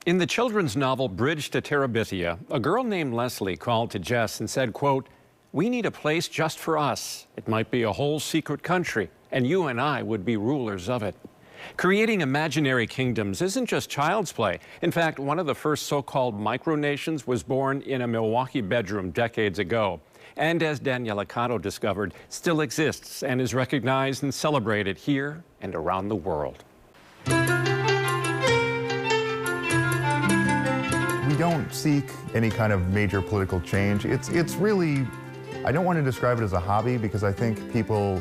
In the children's novel Bridge to Terabithia, a girl named Leslie called to Jess and said, quote, "We need a place just for us. It might be a whole secret country, and you and I would be rulers of it." Creating imaginary kingdoms isn't just child's play. In fact, one of the first so-called micronations was born in a Milwaukee bedroom decades ago. And as Daniela Cotto discovered, still exists and is recognized and celebrated here and around the world. We don't seek any kind of major political change. It's really, I don't want to describe it as a hobby because I think people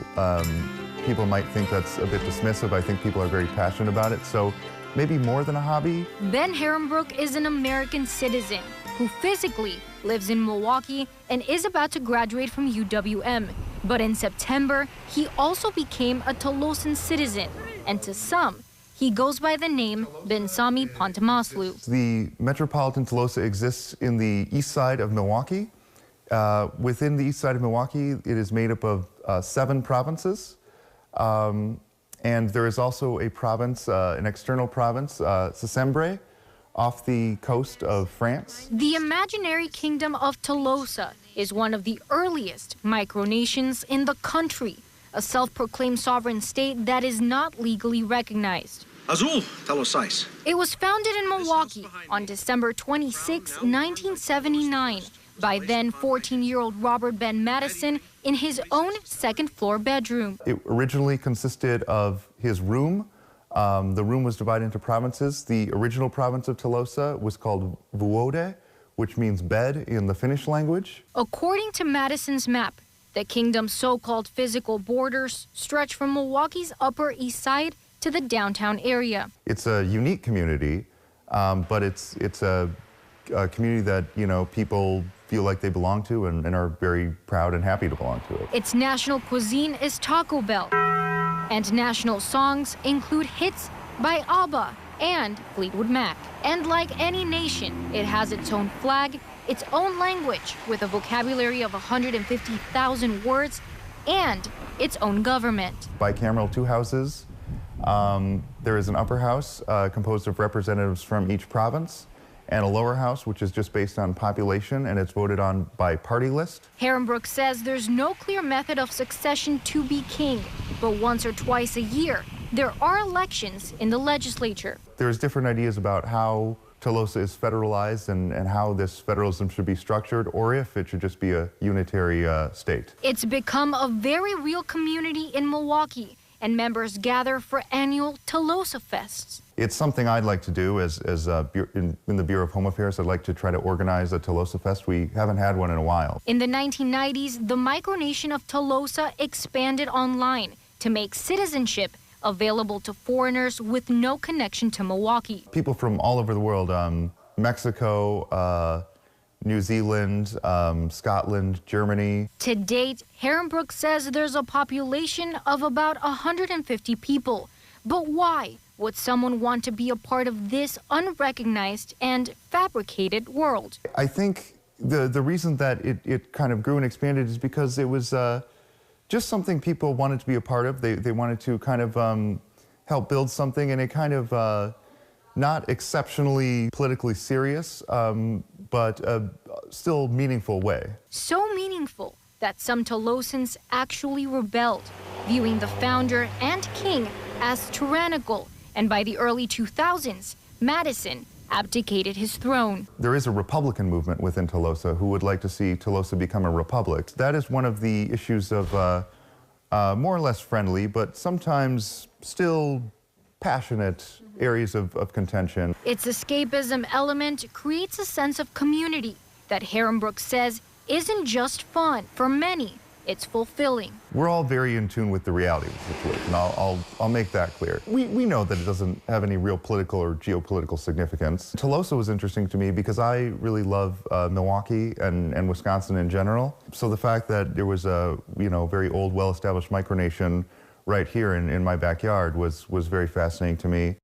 might think that's a bit dismissive. I think people are very passionate about it, so maybe more than a hobby. Ben Herrenbrook is an American citizen who physically lives in Milwaukee and is about to graduate from UWM. But in September, he also became a Talossan citizen, and to some, he goes by the name Bensami Pontemaslu. The Metropolitan Talossa exists in the east side of Milwaukee. Within the east side of Milwaukee, it is made up of 7 provinces. And there is also a province, an external province, Sicembre, off the coast of France. The imaginary Kingdom of Talossa is one of the earliest micronations in the country, a self-proclaimed sovereign state that is not legally recognized. Azul, Talossais. It was founded in Milwaukee on December 26, 1979, by then 14-year-old Robert Ben Madison in his own second-floor bedroom. It originally consisted of his room. The room was divided into provinces. The original province of Talossa was called Vuode, which means bed in the Finnish language. According to Madison's map, the kingdom's so-called physical borders stretch from Milwaukee's Upper East Side to the downtown area. It's a unique community, but it's a community that, you know, people feel like they belong to and are very proud and happy to belong to it. Its national cuisine is Taco Bell, and national songs include hits by ABBA and Fleetwood Mac. And like any nation, it has its own flag, its own language with a vocabulary of 150,000 words, and its own government. Bicameral 2 houses. There is an upper house composed of representatives from each province, and a lower house, which is just based on population, and it's voted on by party list. Herrenbrook says there's no clear method of succession to be king, but once or twice a year, there are elections in the legislature. There's different ideas about how Talossa is federalized and how this federalism should be structured, or if it should just be a unitary state. It's become a very real community in Milwaukee, and members gather for annual Talossa Fests. It's something I'd like to do in the Bureau of Home Affairs. I'd like to try to organize a Talossa Fest. We haven't had one in a while. In the 1990s, the Micronation of Talossa expanded online to make citizenship available to foreigners with no connection to Milwaukee. People from all over the world, Mexico, New Zealand, Scotland, Germany. To date, Herrenbrook says there's a population of about 150 people. But why would someone want to be a part of this unrecognized and fabricated world? I think the reason that it kind of grew and expanded is because it was just something people wanted to be a part of. They wanted to kind of help build something in a kind of not exceptionally politically serious, but still meaningful way. So meaningful that some Talossans actually rebelled, viewing the founder and king as tyrannical. And by the early 2000s, Madison abdicated his throne. There is a Republican movement within Talossa who would like to see Talossa become a republic. That is one of the issues of more or less friendly, but sometimes still passionate areas of contention. Its escapism element creates a sense of community that Herrenbrook says isn't just fun. For many, it's fulfilling. We're all very in tune with the reality of the situation. I'll make that clear. We know that it doesn't have any real political or geopolitical significance. Talossa was interesting to me because I really love Milwaukee and Wisconsin in general. So the fact that there was a very old, well-established micronation right here in my backyard was very fascinating to me.